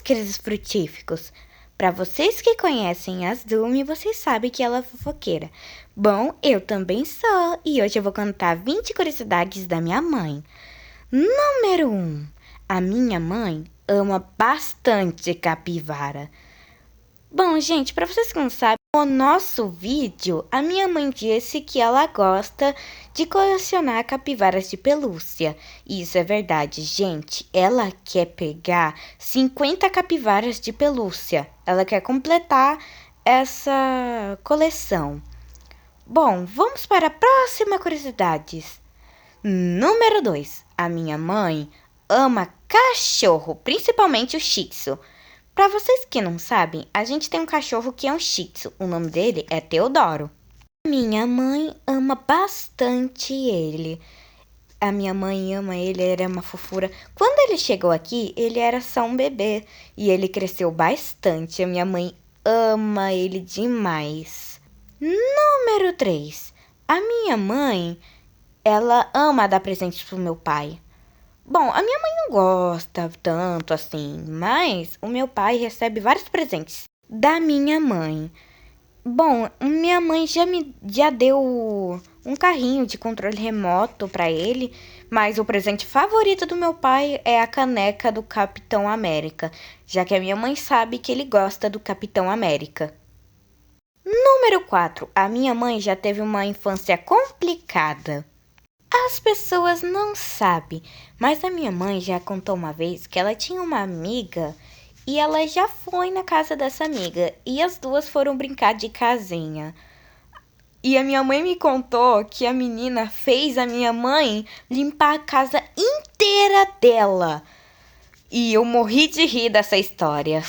meus queridos frutíficos. Para vocês que conhecem a Azumi, vocês sabem que ela é fofoqueira. Bom, eu também sou, e hoje eu vou contar 20 curiosidades da minha mãe. Número 1. A minha mãe ama bastante capivara. Bom, gente, para vocês que não sabem, no nosso vídeo, a minha mãe disse que ela gosta de colecionar capivaras de pelúcia. E isso é verdade, gente. Ela quer pegar 50 capivaras de pelúcia. Ela quer completar essa coleção. Bom, vamos para a próxima curiosidade. Número 2. A minha mãe ama cachorro, principalmente o Shih Tzu. Para vocês que não sabem, a gente tem um cachorro que é um Shih Tzu. O nome dele é Teodoro. Minha mãe ama bastante ele. A minha mãe ama ele, ele é uma fofura. Quando ele chegou aqui, ele era só um bebê e ele cresceu bastante. A minha mãe ama ele demais. Número 3. A minha mãe, ela ama dar presentes pro meu pai. Bom, a minha mãe não gosta tanto assim, mas o meu pai recebe vários presentes da minha mãe. Bom, minha mãe já deu um carrinho de controle remoto para ele, mas o presente favorito do meu pai é a caneca do Capitão América, já que a minha mãe sabe que ele gosta do Capitão América. Número 4. A minha mãe já teve uma infância complicada. As pessoas não sabem, mas a minha mãe já contou uma vez que ela tinha uma amiga e ela já foi na casa dessa amiga e as duas foram brincar de casinha. E a minha mãe me contou que a menina fez a minha mãe limpar a casa inteira dela. E eu morri de rir dessa história.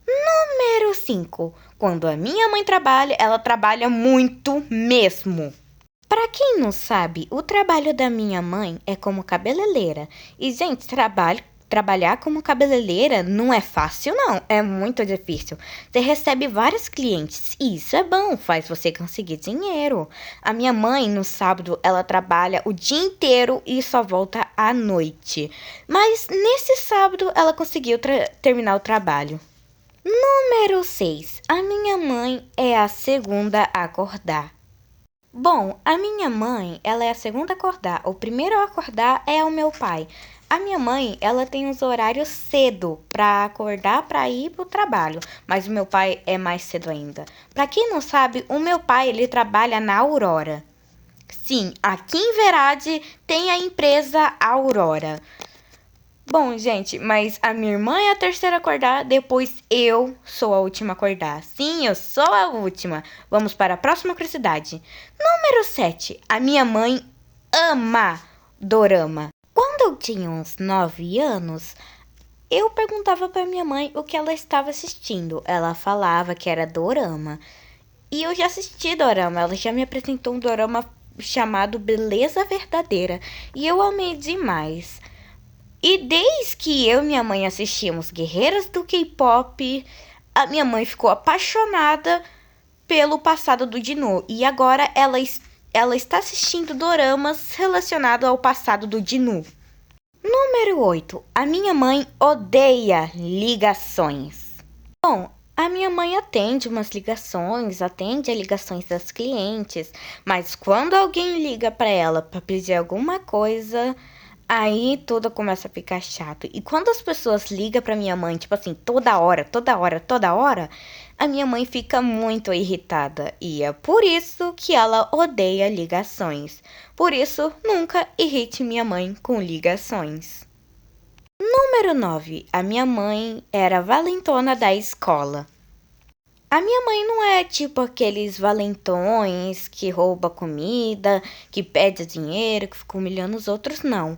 Número 5. Quando a minha mãe trabalha, ela trabalha muito mesmo. Para quem não sabe, o trabalho da minha mãe é como cabeleireira. E, gente, trabalhar como cabeleireira não é fácil, não. É muito difícil. Você recebe vários clientes e isso é bom, faz você conseguir dinheiro. A minha mãe, no sábado, ela trabalha o dia inteiro e só volta à noite. Mas nesse sábado, ela conseguiu terminar o trabalho. Número 6. A minha mãe é a segunda a acordar. Bom, a minha mãe, ela é a segunda a acordar. O primeiro a acordar é o meu pai. A minha mãe, ela tem os horários cedo para acordar para ir pro trabalho, mas o meu pai é mais cedo ainda. Para quem não sabe, o meu pai, ele trabalha na Aurora. Sim, aqui em Verade tem a empresa Aurora. Bom, gente, mas a minha irmã é a terceira a acordar, depois eu sou a última a acordar. Sim, eu sou a última. Vamos para a próxima curiosidade. Número 7. A minha mãe ama dorama. Quando eu tinha uns 9 anos, eu perguntava para minha mãe o que ela estava assistindo. Ela falava que era dorama. E eu já assisti dorama, ela já me apresentou um dorama chamado Beleza Verdadeira. E eu amei demais. E desde que eu e minha mãe assistimos Guerreiras do K-pop, a minha mãe ficou apaixonada pelo passado do Jinu. E agora ela está assistindo doramas relacionados ao passado do Jinu. Número 8. A minha mãe odeia ligações. Bom, a minha mãe atende umas ligações, atende a ligações das clientes. Mas quando alguém liga para ela para pedir alguma coisa, aí tudo começa a ficar chato. E quando as pessoas ligam pra minha mãe, tipo assim, toda hora, a minha mãe fica muito irritada. E é por isso que ela odeia ligações. Por isso, nunca irrite minha mãe com ligações. Número 9. A minha mãe era valentona da escola. A minha mãe não é tipo aqueles valentões que rouba comida, que pede dinheiro, que fica humilhando os outros, não.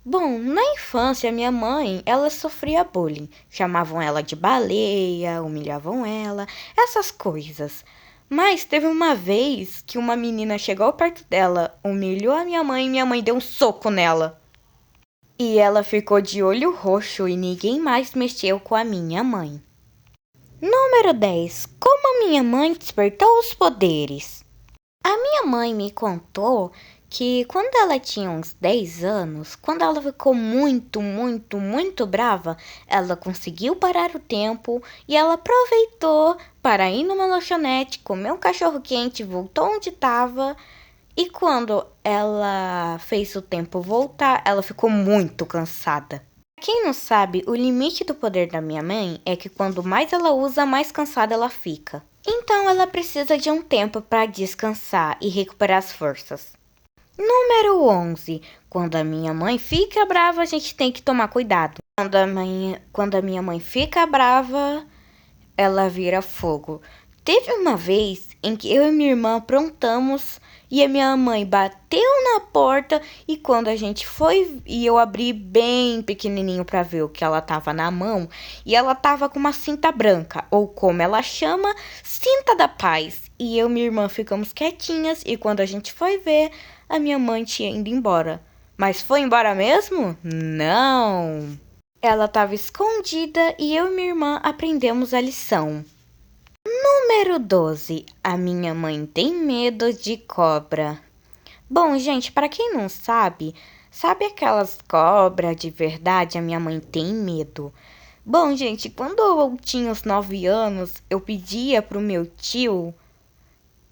Bom, na infância, minha mãe, ela sofria bullying. Chamavam ela de baleia, humilhavam ela, essas coisas. Mas teve uma vez que uma menina chegou perto dela, humilhou a minha mãe e minha mãe deu um soco nela. E ela ficou de olho roxo e ninguém mais mexeu com a minha mãe. Número 10. Como a minha mãe despertou os poderes? A minha mãe me contou que quando ela tinha uns 10 anos, quando ela ficou muito, muito, muito brava, ela conseguiu parar o tempo e ela aproveitou para ir numa lanchonete, comer um cachorro quente, voltou onde estava. E quando ela fez o tempo voltar, ela ficou muito cansada. Quem não sabe, o limite do poder da minha mãe é que quanto mais ela usa, mais cansada ela fica. Então ela precisa de um tempo para descansar e recuperar as forças. Número 11. Quando a minha mãe fica brava, a gente tem que tomar cuidado. Quando a minha mãe fica brava, ela vira fogo. Teve uma vez em que eu e minha irmã aprontamos e a minha mãe bateu na porta e quando a gente foi e eu abri bem pequenininho para ver o que ela tava na mão e ela tava com uma cinta branca, ou como ela chama, cinta da paz. E eu e minha irmã ficamos quietinhas e quando a gente foi ver, a minha mãe tinha ido embora. Mas foi embora mesmo? Não! Ela estava escondida e eu e minha irmã aprendemos a lição. Número 12. A minha mãe tem medo de cobra. Bom, gente, para quem não sabe, sabe aquelas cobras de verdade? A minha mãe tem medo. Bom, gente, quando eu tinha uns 9 anos, eu pedia pro meu tio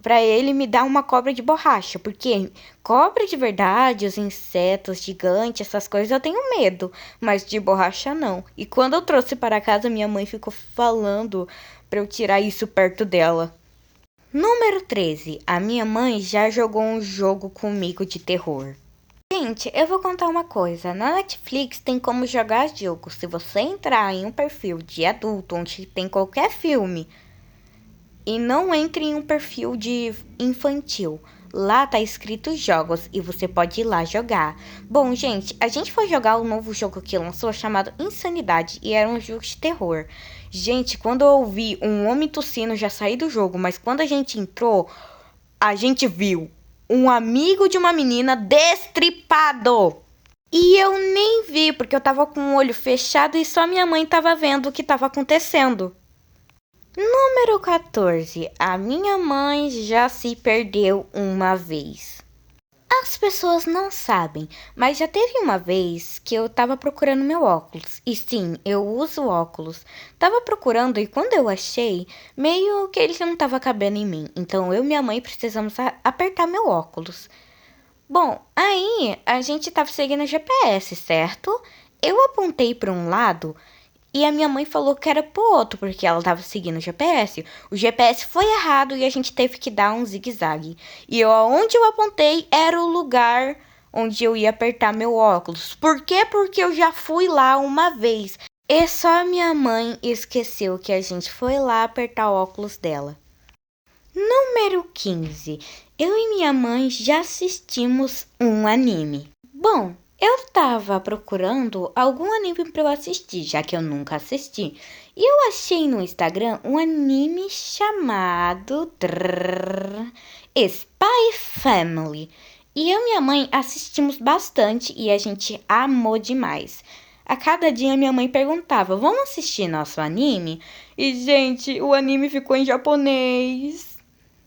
para ele me dar uma cobra de borracha, porque cobra de verdade, os insetos gigantes, essas coisas eu tenho medo, mas de borracha não. E quando eu trouxe para casa, minha mãe ficou falando para eu tirar isso perto dela. Número 13. A minha mãe já jogou um jogo comigo de terror. Gente, eu vou contar uma coisa. Na Netflix tem como jogar jogos. Se você entrar em um perfil de adulto onde tem qualquer filme e não entre em um perfil de infantil, lá tá escrito jogos e você pode ir lá jogar. Bom, gente, a gente foi jogar o novo jogo que lançou chamado Insanidade e era um jogo de terror. Gente, quando eu ouvi um homem tossindo, já saí do jogo, mas quando a gente entrou, a gente viu um amigo de uma menina destripado. E eu nem vi, porque eu tava com o olho fechado e só minha mãe tava vendo o que tava acontecendo. Número 14. A minha mãe já se perdeu uma vez. As pessoas não sabem, mas já teve uma vez que eu tava procurando meu óculos. E sim, eu uso óculos. Tava procurando e quando eu achei, meio que ele não tava cabendo em mim. Então eu e minha mãe precisamos apertar meu óculos. Bom, aí a gente tava seguindo o GPS, certo? Eu apontei para um lado e a minha mãe falou que era pro outro, porque ela tava seguindo o GPS. O GPS foi errado e a gente teve que dar um zigue-zague. E aonde eu apontei era o lugar onde eu ia apertar meu óculos. Por quê? Porque eu já fui lá uma vez. E só minha mãe esqueceu que a gente foi lá apertar o óculos dela. Número 15. Eu e minha mãe já assistimos um anime. Bom, eu tava procurando algum anime pra eu assistir, já que eu nunca assisti. E eu achei no Instagram um anime chamado Spy Family. E eu e minha mãe assistimos bastante e a gente amou demais. A cada dia minha mãe perguntava, vamos assistir nosso anime? E, gente, o anime ficou em japonês.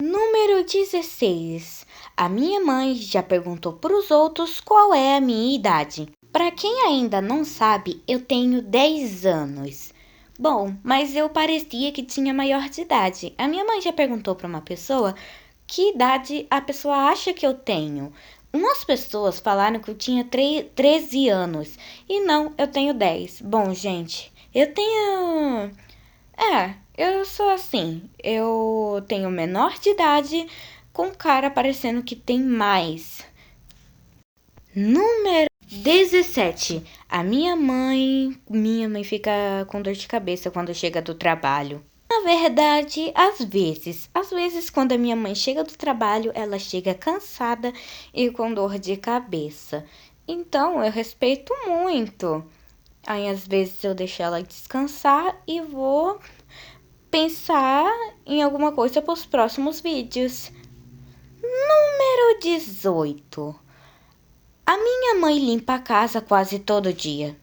Número 16. A minha mãe já perguntou para os outros qual é a minha idade. Para quem ainda não sabe, eu tenho 10 anos. Bom, mas eu parecia que tinha maior de idade. A minha mãe já perguntou para uma pessoa que idade a pessoa acha que eu tenho. Umas pessoas falaram que eu tinha 13 anos. E não, eu tenho 10. Bom, gente, eu tenho... eu sou assim. Eu tenho menor de idade com cara parecendo que tem mais. Número 17. A minha mãe fica com dor de cabeça quando chega do trabalho. Na verdade, às vezes quando a minha mãe chega do trabalho, ela chega cansada e com dor de cabeça. Então, eu respeito muito. Aí, às vezes, eu deixo ela descansar e vou pensar em alguma coisa para os próximos vídeos. Número 18. A minha mãe limpa a casa quase todo dia.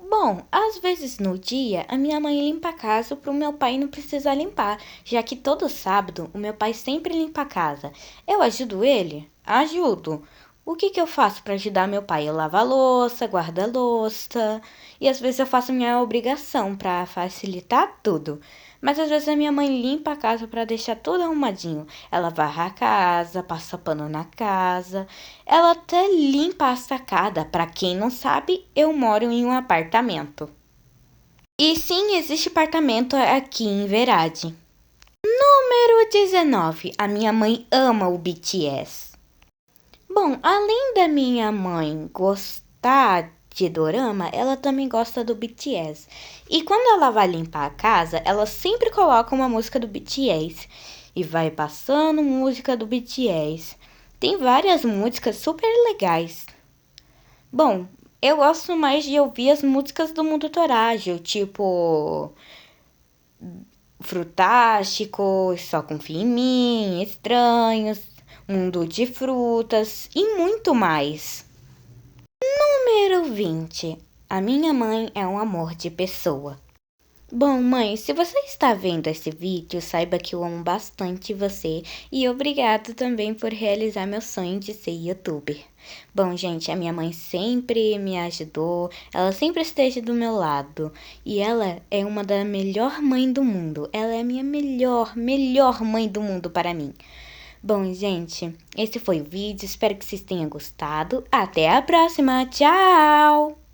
Bom, às vezes no dia, a minha mãe limpa a casa para o meu pai não precisar limpar, já que todo sábado o meu pai sempre limpa a casa. Eu ajudo ele? Ajudo. O que que eu faço para ajudar meu pai? Eu lavo a louça, guardo a louça e às vezes eu faço minha obrigação para facilitar tudo. Mas às vezes a minha mãe limpa a casa para deixar tudo arrumadinho. Ela varre a casa, passa pano na casa. Ela até limpa a sacada. Para quem não sabe, eu moro em um apartamento. E sim, existe apartamento aqui em Verade. Número 19. A minha mãe ama o BTS. Bom, além da minha mãe gostar de dorama, ela também gosta do BTS. E quando ela vai limpar a casa, ela sempre coloca uma música do BTS. E vai passando música do BTS. Tem várias músicas super legais. Bom, eu gosto mais de ouvir as músicas do Mundo Torágio, tipo Frutástico, Só Confia em Mim, Estranhos, Mundo de Frutas e muito mais. Número 20. A minha mãe é um amor de pessoa. Bom, mãe, se você está vendo esse vídeo, saiba que eu amo bastante você e obrigado também por realizar meu sonho de ser youtuber. Bom, gente, a minha mãe sempre me ajudou, ela sempre esteve do meu lado e ela é uma da melhor mãe do mundo. Ela é a minha melhor mãe do mundo para mim. Bom, gente, esse foi o vídeo, espero que vocês tenham gostado. Até a próxima, tchau!